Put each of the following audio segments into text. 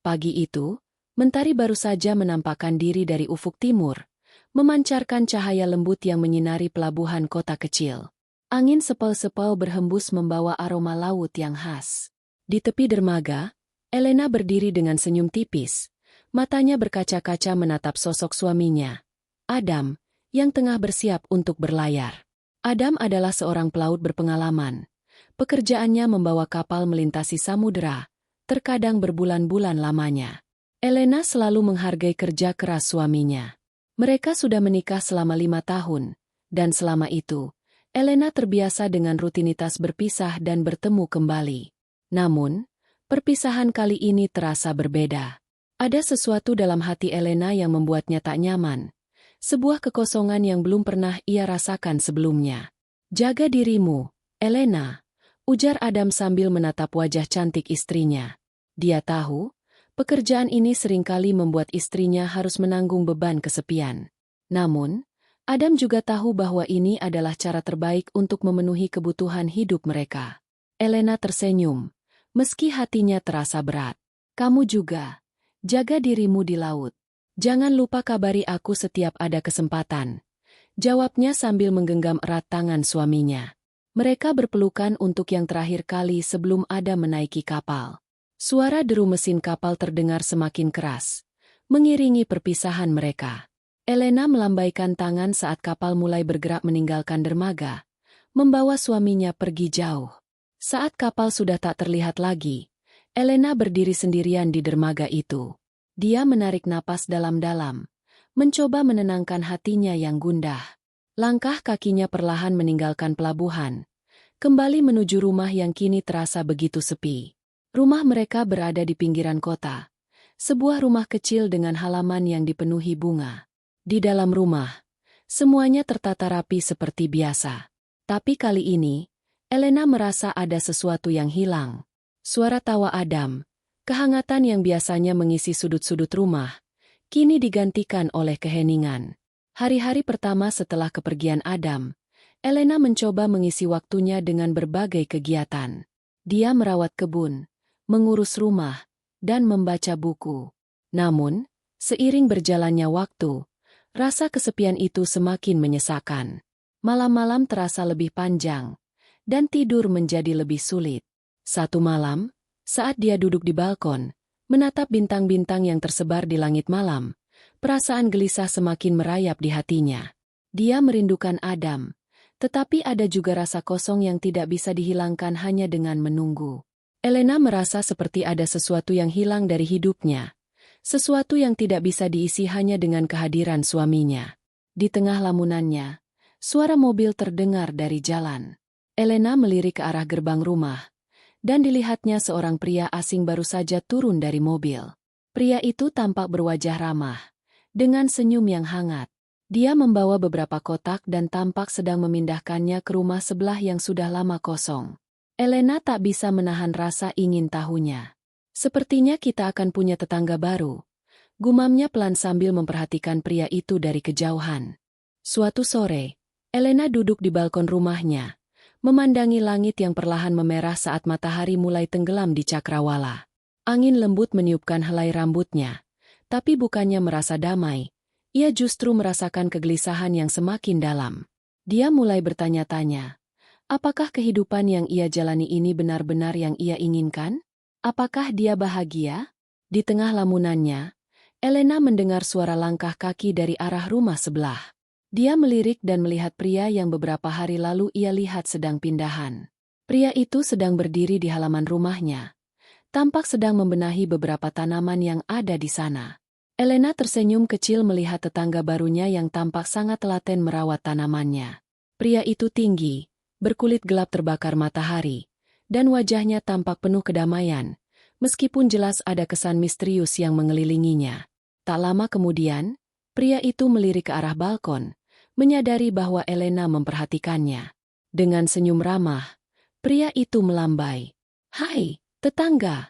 Pagi itu, mentari baru saja menampakkan diri dari ufuk timur, memancarkan cahaya lembut yang menyinari pelabuhan kota kecil. Angin sepel-sepel berhembus membawa aroma laut yang khas. Di tepi dermaga, Elena berdiri dengan senyum tipis, matanya berkaca-kaca menatap sosok suaminya, Adam, yang tengah bersiap untuk berlayar. Adam adalah seorang pelaut berpengalaman. Pekerjaannya membawa kapal melintasi samudera, terkadang berbulan-bulan lamanya. Elena selalu menghargai kerja keras suaminya. Mereka sudah menikah selama 5 tahun, dan selama itu, Elena terbiasa dengan rutinitas berpisah dan bertemu kembali. Namun, perpisahan kali ini terasa berbeda. Ada sesuatu dalam hati Elena yang membuatnya tak nyaman. Sebuah kekosongan yang belum pernah ia rasakan sebelumnya. "Jaga dirimu, Elena," ujar Adam sambil menatap wajah cantik istrinya. Dia tahu, pekerjaan ini seringkali membuat istrinya harus menanggung beban kesepian. Namun, Adam juga tahu bahwa ini adalah cara terbaik untuk memenuhi kebutuhan hidup mereka. Elena tersenyum, meski hatinya terasa berat. "Kamu juga. Jaga dirimu di laut. Jangan lupa kabari aku setiap ada kesempatan," jawabnya sambil menggenggam erat tangan suaminya. Mereka berpelukan untuk yang terakhir kali sebelum Adam menaiki kapal. Suara deru mesin kapal terdengar semakin keras, mengiringi perpisahan mereka. Elena melambaikan tangan saat kapal mulai bergerak meninggalkan dermaga, membawa suaminya pergi jauh. Saat kapal sudah tak terlihat lagi, Elena berdiri sendirian di dermaga itu. Dia menarik napas dalam-dalam, mencoba menenangkan hatinya yang gundah. Langkah kakinya perlahan meninggalkan pelabuhan, kembali menuju rumah yang kini terasa begitu sepi. Rumah mereka berada di pinggiran kota, sebuah rumah kecil dengan halaman yang dipenuhi bunga. Di dalam rumah, semuanya tertata rapi seperti biasa. Tapi kali ini, Elena merasa ada sesuatu yang hilang. Suara tawa Adam, kehangatan yang biasanya mengisi sudut-sudut rumah, kini digantikan oleh keheningan. Hari-hari pertama setelah kepergian Adam, Elena mencoba mengisi waktunya dengan berbagai kegiatan. Dia merawat kebun, mengurus rumah, dan membaca buku. Namun, seiring berjalannya waktu, rasa kesepian itu semakin menyesakan. Malam-malam terasa lebih panjang, dan tidur menjadi lebih sulit. Satu malam, saat dia duduk di balkon, menatap bintang-bintang yang tersebar di langit malam, perasaan gelisah semakin merayap di hatinya. Dia merindukan Adam, tetapi ada juga rasa kosong yang tidak bisa dihilangkan hanya dengan menunggu. Elena merasa seperti ada sesuatu yang hilang dari hidupnya, sesuatu yang tidak bisa diisi hanya dengan kehadiran suaminya. Di tengah lamunannya, suara mobil terdengar dari jalan. Elena melirik ke arah gerbang rumah, dan dilihatnya seorang pria asing baru saja turun dari mobil. Pria itu tampak berwajah ramah, dengan senyum yang hangat. Dia membawa beberapa kotak dan tampak sedang memindahkannya ke rumah sebelah yang sudah lama kosong. Elena tak bisa menahan rasa ingin tahunya. "Sepertinya kita akan punya tetangga baru," gumamnya pelan sambil memperhatikan pria itu dari kejauhan. Suatu sore, Elena duduk di balkon rumahnya, memandangi langit yang perlahan memerah saat matahari mulai tenggelam di cakrawala. Angin lembut meniupkan helai rambutnya, tapi bukannya merasa damai, ia justru merasakan kegelisahan yang semakin dalam. Dia mulai bertanya-tanya, apakah kehidupan yang ia jalani ini benar-benar yang ia inginkan? Apakah dia bahagia? Di tengah lamunannya, Elena mendengar suara langkah kaki dari arah rumah sebelah. Dia melirik dan melihat pria yang beberapa hari lalu ia lihat sedang pindahan. Pria itu sedang berdiri di halaman rumahnya, tampak sedang membenahi beberapa tanaman yang ada di sana. Elena tersenyum kecil melihat tetangga barunya yang tampak sangat telaten merawat tanamannya. Pria itu tinggi, berkulit gelap terbakar matahari, dan wajahnya tampak penuh kedamaian, meskipun jelas ada kesan misterius yang mengelilinginya. Tak lama kemudian, pria itu melirik ke arah balkon, menyadari bahwa Elena memperhatikannya. Dengan senyum ramah, pria itu melambai. "Hai, tetangga!"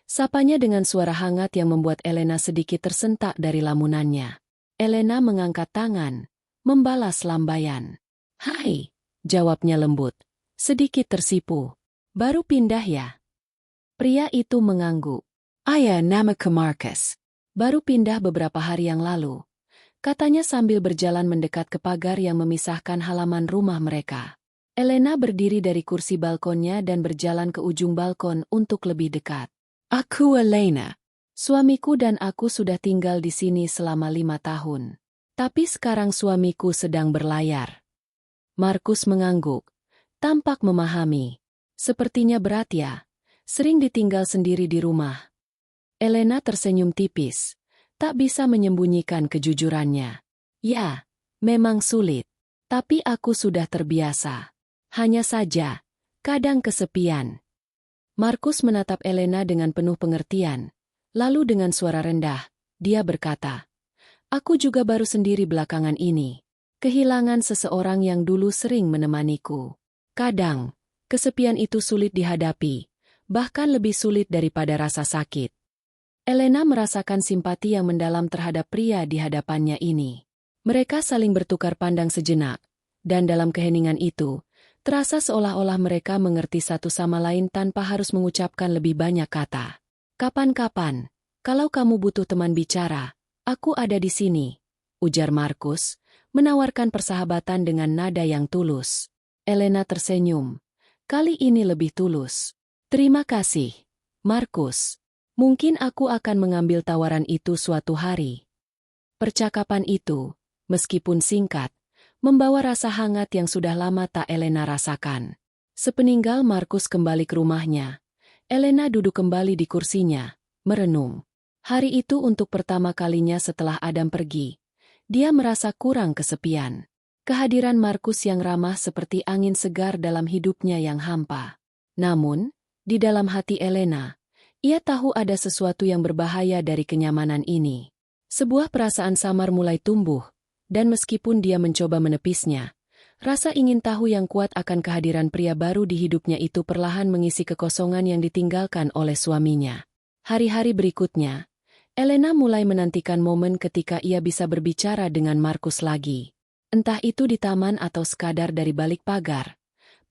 Sapanya dengan suara hangat yang membuat Elena sedikit tersentak dari lamunannya. Elena mengangkat tangan, membalas lambaian. "Hai," jawabnya lembut, sedikit tersipu. "Baru pindah ya?" Pria itu mengangguk. Ayah namaku Marcus. Baru pindah beberapa hari yang lalu. Katanya sambil berjalan mendekat ke pagar yang memisahkan halaman rumah mereka. Elena berdiri dari kursi balkonnya dan berjalan ke ujung balkon untuk lebih dekat. Aku Elena. Suamiku dan aku sudah tinggal di sini selama 5 tahun. Tapi sekarang suamiku sedang berlayar. Markus mengangguk. Tampak memahami. Sepertinya berat ya. Sering ditinggal sendiri di rumah. Elena tersenyum tipis. Tak bisa menyembunyikan kejujurannya. Ya, memang sulit. Tapi aku sudah terbiasa. Hanya saja, kadang kesepian. Markus menatap Elena dengan penuh pengertian. Lalu dengan suara rendah, dia berkata, aku juga baru sendiri belakangan ini. Kehilangan seseorang yang dulu sering menemaniku. Kadang, kesepian itu sulit dihadapi. Bahkan lebih sulit daripada rasa sakit. Elena merasakan simpati yang mendalam terhadap pria di hadapannya ini. Mereka saling bertukar pandang sejenak, dan dalam keheningan itu, terasa seolah-olah mereka mengerti satu sama lain tanpa harus mengucapkan lebih banyak kata. Kapan-kapan, kalau kamu butuh teman bicara, aku ada di sini, ujar Markus, menawarkan persahabatan dengan nada yang tulus. Elena tersenyum. Kali ini lebih tulus. Terima kasih, Markus. Mungkin aku akan mengambil tawaran itu suatu hari. Percakapan itu, meskipun singkat, membawa rasa hangat yang sudah lama tak Elena rasakan. Sepeninggal Markus kembali ke rumahnya, Elena duduk kembali di kursinya, merenung. Hari itu untuk pertama kalinya setelah Adam pergi, dia merasa kurang kesepian. Kehadiran Markus yang ramah seperti angin segar dalam hidupnya yang hampa. Namun, di dalam hati Elena, ia tahu ada sesuatu yang berbahaya dari kenyamanan ini. Sebuah perasaan samar mulai tumbuh, dan meskipun dia mencoba menepisnya, rasa ingin tahu yang kuat akan kehadiran pria baru di hidupnya itu perlahan mengisi kekosongan yang ditinggalkan oleh suaminya. Hari-hari berikutnya, Elena mulai menantikan momen ketika ia bisa berbicara dengan Markus lagi. Entah itu di taman atau sekadar dari balik pagar,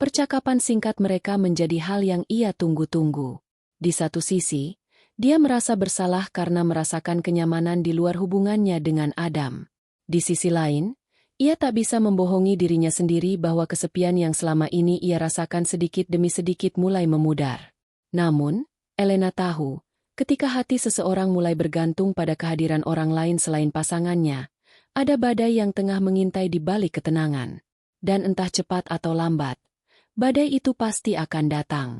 percakapan singkat mereka menjadi hal yang ia tunggu-tunggu. Di satu sisi, dia merasa bersalah karena merasakan kenyamanan di luar hubungannya dengan Adam. Di sisi lain, ia tak bisa membohongi dirinya sendiri bahwa kesepian yang selama ini ia rasakan sedikit demi sedikit mulai memudar. Namun, Elena tahu, ketika hati seseorang mulai bergantung pada kehadiran orang lain selain pasangannya, ada badai yang tengah mengintai di balik ketenangan. Dan entah cepat atau lambat, badai itu pasti akan datang.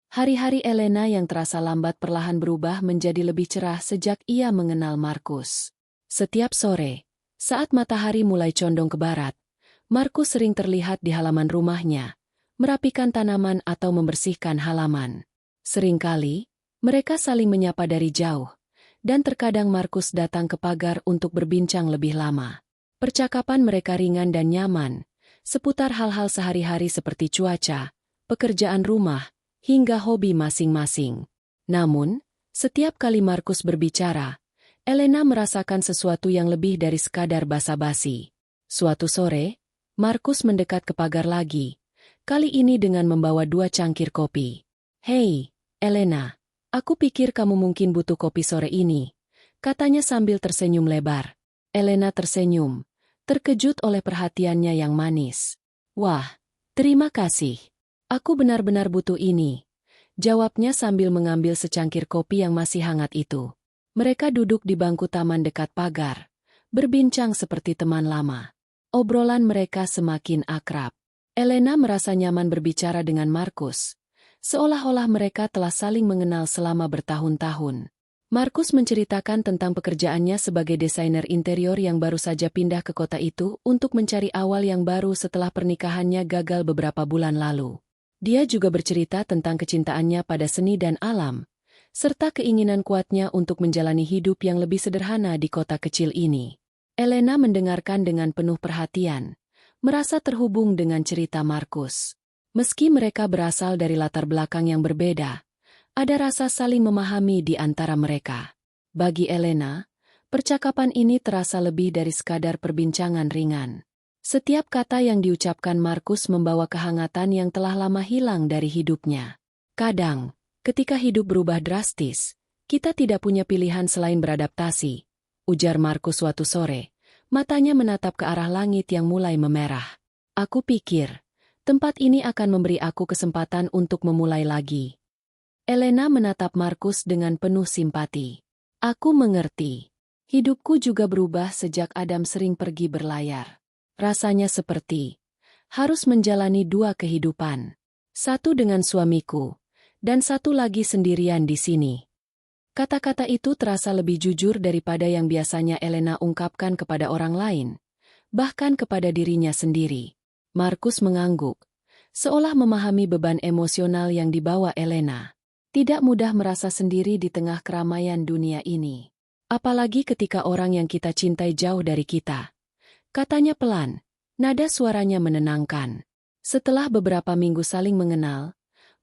Hari-hari Elena yang terasa lambat perlahan berubah menjadi lebih cerah sejak ia mengenal Markus. Setiap sore, saat matahari mulai condong ke barat, Markus sering terlihat di halaman rumahnya, merapikan tanaman atau membersihkan halaman. Seringkali, mereka saling menyapa dari jauh, dan terkadang Markus datang ke pagar untuk berbincang lebih lama. Percakapan mereka ringan dan nyaman, seputar hal-hal sehari-hari seperti cuaca, pekerjaan rumah, hingga hobi masing-masing. Namun, setiap kali Markus berbicara, Elena merasakan sesuatu yang lebih dari sekadar basa-basi. Suatu sore, Markus mendekat ke pagar lagi, kali ini dengan membawa 2 cangkir kopi. Hei, Elena, aku pikir kamu mungkin butuh kopi sore ini, katanya sambil tersenyum lebar. Elena tersenyum, terkejut oleh perhatiannya yang manis. Wah, terima kasih. Aku benar-benar butuh ini, jawabnya sambil mengambil secangkir kopi yang masih hangat itu. Mereka duduk di bangku taman dekat pagar, berbincang seperti teman lama. Obrolan mereka semakin akrab. Elena merasa nyaman berbicara dengan Markus, seolah-olah mereka telah saling mengenal selama bertahun-tahun. Markus menceritakan tentang pekerjaannya sebagai desainer interior yang baru saja pindah ke kota itu untuk mencari awal yang baru setelah pernikahannya gagal beberapa bulan lalu. Dia juga bercerita tentang kecintaannya pada seni dan alam, serta keinginan kuatnya untuk menjalani hidup yang lebih sederhana di kota kecil ini. Elena mendengarkan dengan penuh perhatian, merasa terhubung dengan cerita Markus. Meski mereka berasal dari latar belakang yang berbeda, ada rasa saling memahami di antara mereka. Bagi Elena, percakapan ini terasa lebih dari sekadar perbincangan ringan. Setiap kata yang diucapkan Markus membawa kehangatan yang telah lama hilang dari hidupnya. Kadang, ketika hidup berubah drastis, Kita tidak punya pilihan selain beradaptasi, ujar Markus suatu sore. Matanya menatap ke arah langit yang mulai memerah. Aku pikir, tempat ini akan memberi aku kesempatan untuk memulai lagi. Elena menatap Markus dengan penuh simpati. Aku mengerti. Hidupku juga berubah sejak Adam sering pergi berlayar. Rasanya seperti harus menjalani dua kehidupan. Satu dengan suamiku, dan satu lagi sendirian di sini. Kata-kata itu terasa lebih jujur daripada yang biasanya Elena ungkapkan kepada orang lain, bahkan kepada dirinya sendiri. Markus mengangguk, seolah memahami beban emosional yang dibawa Elena. Tidak mudah merasa sendiri di tengah keramaian dunia ini. Apalagi ketika orang yang kita cintai jauh dari kita. Katanya pelan, nada suaranya menenangkan. Setelah beberapa minggu saling mengenal,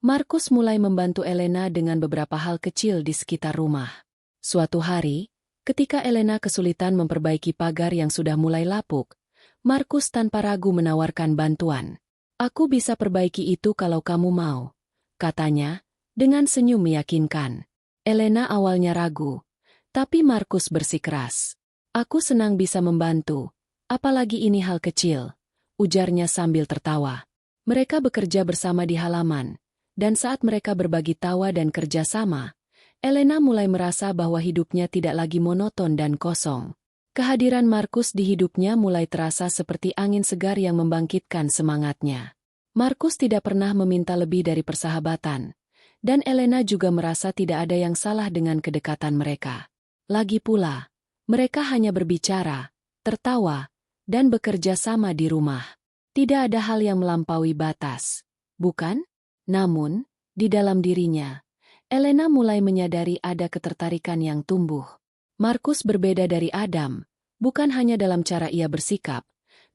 Markus mulai membantu Elena dengan beberapa hal kecil di sekitar rumah. Suatu hari, ketika Elena kesulitan memperbaiki pagar yang sudah mulai lapuk, Markus tanpa ragu menawarkan bantuan. Aku bisa perbaiki itu kalau kamu mau, katanya, dengan senyum meyakinkan. Elena awalnya ragu, tapi Markus bersikeras. Aku senang bisa membantu, apalagi ini hal kecil, ujarnya sambil tertawa. Mereka bekerja bersama di halaman. Dan saat mereka berbagi tawa dan kerja sama, Elena mulai merasa bahwa hidupnya tidak lagi monoton dan kosong. Kehadiran Markus di hidupnya mulai terasa seperti angin segar yang membangkitkan semangatnya. Markus tidak pernah meminta lebih dari persahabatan, dan Elena juga merasa tidak ada yang salah dengan kedekatan mereka. Lagi pula, mereka hanya berbicara, tertawa, dan bekerja sama di rumah. Tidak ada hal yang melampaui batas, bukan? Namun, di dalam dirinya, Elena mulai menyadari ada ketertarikan yang tumbuh. Markus berbeda dari Adam, bukan hanya dalam cara ia bersikap,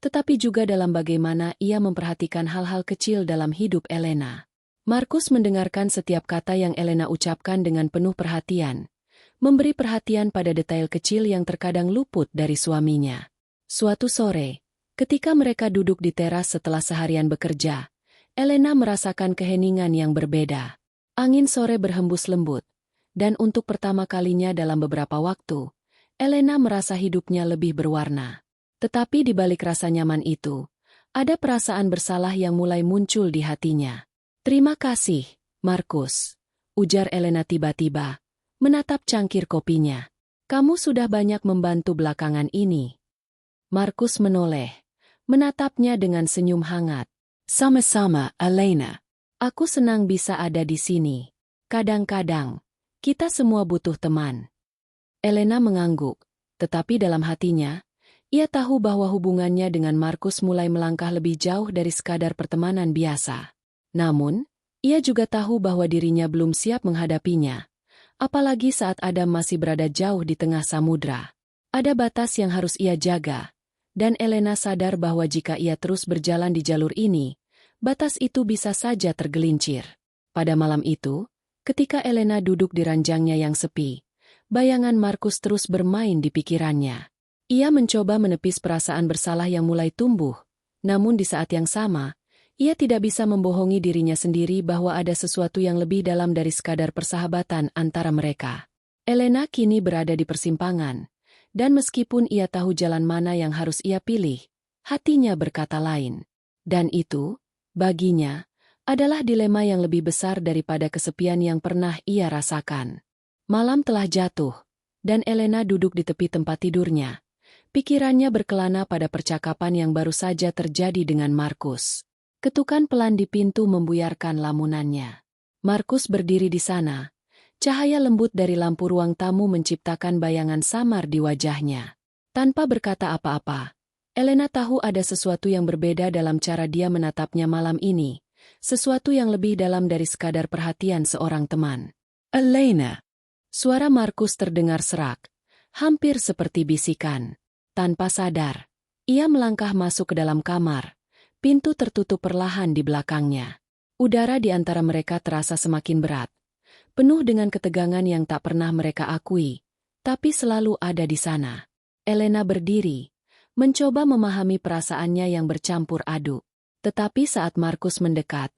tetapi juga dalam bagaimana ia memperhatikan hal-hal kecil dalam hidup Elena. Markus mendengarkan setiap kata yang Elena ucapkan dengan penuh perhatian, memberi perhatian pada detail kecil yang terkadang luput dari suaminya. Suatu sore, ketika mereka duduk di teras setelah seharian bekerja, Elena merasakan keheningan yang berbeda. Angin sore berhembus lembut, dan untuk pertama kalinya dalam beberapa waktu, Elena merasa hidupnya lebih berwarna. Tetapi di balik rasa nyaman itu, ada perasaan bersalah yang mulai muncul di hatinya. Terima kasih, Markus, ujar Elena tiba-tiba, menatap cangkir kopinya. Kamu sudah banyak membantu belakangan ini. Markus menoleh, menatapnya dengan senyum hangat. Sama-sama, Elena. Aku senang bisa ada di sini. Kadang-kadang, kita semua butuh teman. Elena mengangguk, tetapi dalam hatinya, ia tahu bahwa hubungannya dengan Markus mulai melangkah lebih jauh dari sekadar pertemanan biasa. Namun, ia juga tahu bahwa dirinya belum siap menghadapinya, apalagi saat Adam masih berada jauh di tengah samudra. Ada batas yang harus ia jaga, dan Elena sadar bahwa jika ia terus berjalan di jalur ini, batas itu bisa saja tergelincir. Pada malam itu, ketika Elena duduk di ranjangnya yang sepi, bayangan Markus terus bermain di pikirannya. Ia mencoba menepis perasaan bersalah yang mulai tumbuh, namun di saat yang sama, ia tidak bisa membohongi dirinya sendiri bahwa ada sesuatu yang lebih dalam dari sekadar persahabatan antara mereka. Elena kini berada di persimpangan, dan meskipun ia tahu jalan mana yang harus ia pilih, hatinya berkata lain. Dan itu, baginya, adalah dilema yang lebih besar daripada kesepian yang pernah ia rasakan. Malam telah jatuh, dan Elena duduk di tepi tempat tidurnya. Pikirannya berkelana pada percakapan yang baru saja terjadi dengan Markus. Ketukan pelan di pintu membuyarkan lamunannya. Markus berdiri di sana. Cahaya lembut dari lampu ruang tamu menciptakan bayangan samar di wajahnya. Tanpa berkata apa-apa, Elena tahu ada sesuatu yang berbeda dalam cara dia menatapnya malam ini, sesuatu yang lebih dalam dari sekadar perhatian seorang teman. Elena. Suara Markus terdengar serak, hampir seperti bisikan. Tanpa sadar, ia melangkah masuk ke dalam kamar. Pintu tertutup perlahan di belakangnya. Udara di antara mereka terasa semakin berat, penuh dengan ketegangan yang tak pernah mereka akui, tapi selalu ada di sana. Elena berdiri, mencoba memahami perasaannya yang bercampur aduk. Tetapi saat Markus mendekat,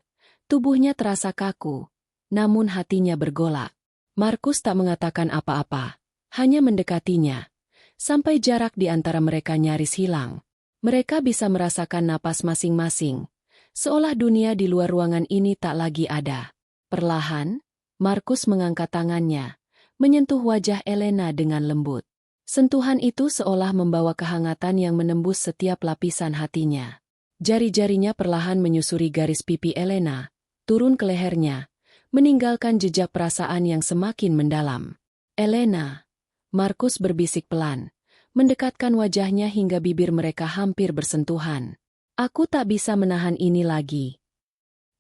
tubuhnya terasa kaku, namun hatinya bergolak. Markus tak mengatakan apa-apa, hanya mendekatinya, sampai jarak di antara mereka nyaris hilang. Mereka bisa merasakan napas masing-masing, seolah dunia di luar ruangan ini tak lagi ada. Perlahan, Markus mengangkat tangannya, menyentuh wajah Elena dengan lembut. Sentuhan itu seolah membawa kehangatan yang menembus setiap lapisan hatinya. Jari-jarinya perlahan menyusuri garis pipi Elena, turun ke lehernya, meninggalkan jejak perasaan yang semakin mendalam. Elena, Markus berbisik pelan, mendekatkan wajahnya hingga bibir mereka hampir bersentuhan. Aku tak bisa menahan ini lagi.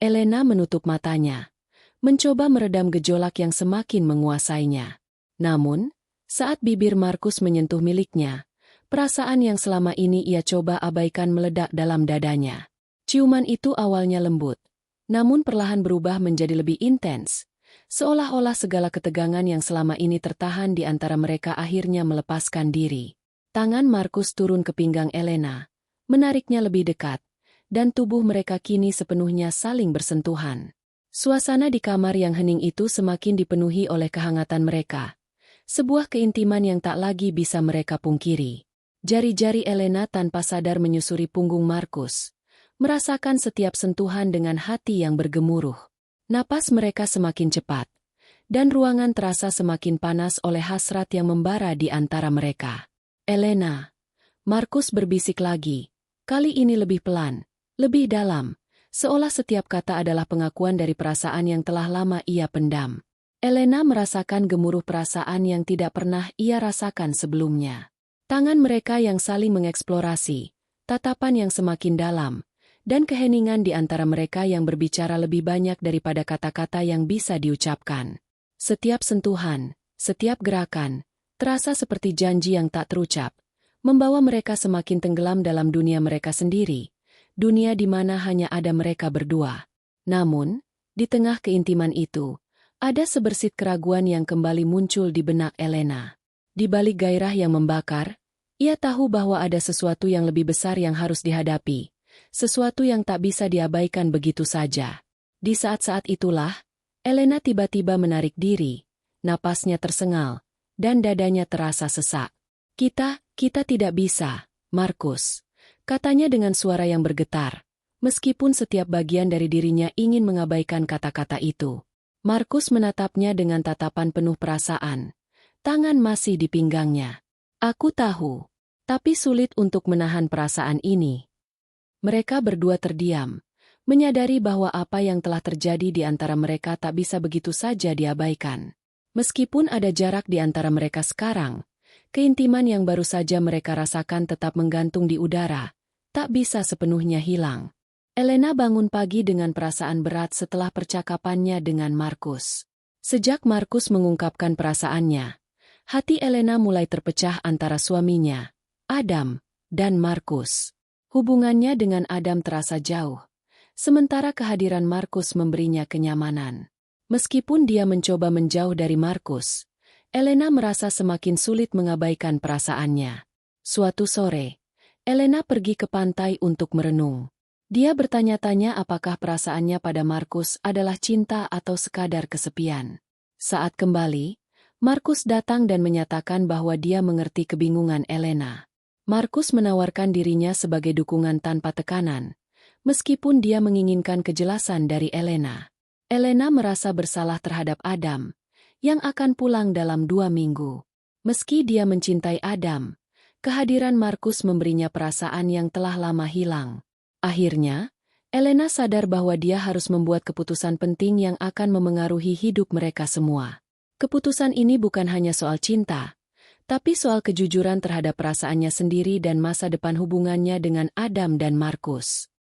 Elena menutup matanya, mencoba meredam gejolak yang semakin menguasainya. Namun, saat bibir Markus menyentuh miliknya, perasaan yang selama ini ia coba abaikan meledak dalam dadanya. Ciuman itu awalnya lembut, namun perlahan berubah menjadi lebih intens, seolah-olah segala ketegangan yang selama ini tertahan di antara mereka akhirnya melepaskan diri. Tangan Markus turun ke pinggang Elena, menariknya lebih dekat, dan tubuh mereka kini sepenuhnya saling bersentuhan. Suasana di kamar yang hening itu semakin dipenuhi oleh kehangatan mereka, sebuah keintiman yang tak lagi bisa mereka pungkiri. Jari-jari Elena tanpa sadar menyusuri punggung Markus, merasakan setiap sentuhan dengan hati yang bergemuruh. Napas mereka semakin cepat, dan ruangan terasa semakin panas oleh hasrat yang membara di antara mereka. Elena, Markus berbisik lagi, kali ini lebih pelan, lebih dalam, seolah setiap kata adalah pengakuan dari perasaan yang telah lama ia pendam. Elena merasakan gemuruh perasaan yang tidak pernah ia rasakan sebelumnya. Tangan mereka yang saling mengeksplorasi, tatapan yang semakin dalam, dan keheningan di antara mereka yang berbicara lebih banyak daripada kata-kata yang bisa diucapkan. Setiap sentuhan, setiap gerakan, terasa seperti janji yang tak terucap, membawa mereka semakin tenggelam dalam dunia mereka sendiri, dunia di mana hanya ada mereka berdua. Namun, di tengah keintiman itu, ada sebersit keraguan yang kembali muncul di benak Elena. Di balik gairah yang membakar, ia tahu bahwa ada sesuatu yang lebih besar yang harus dihadapi, sesuatu yang tak bisa diabaikan begitu saja. Di saat-saat itulah, Elena tiba-tiba menarik diri, napasnya tersengal, dan dadanya terasa sesak. Kita tidak bisa, Markus, katanya dengan suara yang bergetar, meskipun setiap bagian dari dirinya ingin mengabaikan kata-kata itu. Markus menatapnya dengan tatapan penuh perasaan, tangan masih di pinggangnya. Aku tahu, tapi sulit untuk menahan perasaan ini. Mereka berdua terdiam, menyadari bahwa apa yang telah terjadi di antara mereka tak bisa begitu saja diabaikan. Meskipun ada jarak di antara mereka sekarang, keintiman yang baru saja mereka rasakan tetap menggantung di udara, tak bisa sepenuhnya hilang. Elena bangun pagi dengan perasaan berat setelah percakapannya dengan Markus. Sejak Markus mengungkapkan perasaannya, hati Elena mulai terpecah antara suaminya, Adam, dan Markus. Hubungannya dengan Adam terasa jauh, sementara kehadiran Markus memberinya kenyamanan. Meskipun dia mencoba menjauh dari Markus, Elena merasa semakin sulit mengabaikan perasaannya. Suatu sore, Elena pergi ke pantai untuk merenung. Dia bertanya-tanya apakah perasaannya pada Markus adalah cinta atau sekadar kesepian. Saat kembali, Markus datang dan menyatakan bahwa dia mengerti kebingungan Elena. Markus menawarkan dirinya sebagai dukungan tanpa tekanan, meskipun dia menginginkan kejelasan dari Elena. Elena merasa bersalah terhadap Adam, yang akan pulang dalam 2 minggu. Meski dia mencintai Adam, kehadiran Markus memberinya perasaan yang telah lama hilang. Akhirnya, Elena sadar bahwa dia harus membuat keputusan penting yang akan memengaruhi hidup mereka semua. Keputusan ini bukan hanya soal cinta, tapi soal kejujuran terhadap perasaannya sendiri dan masa depan hubungannya dengan Adam dan Markus.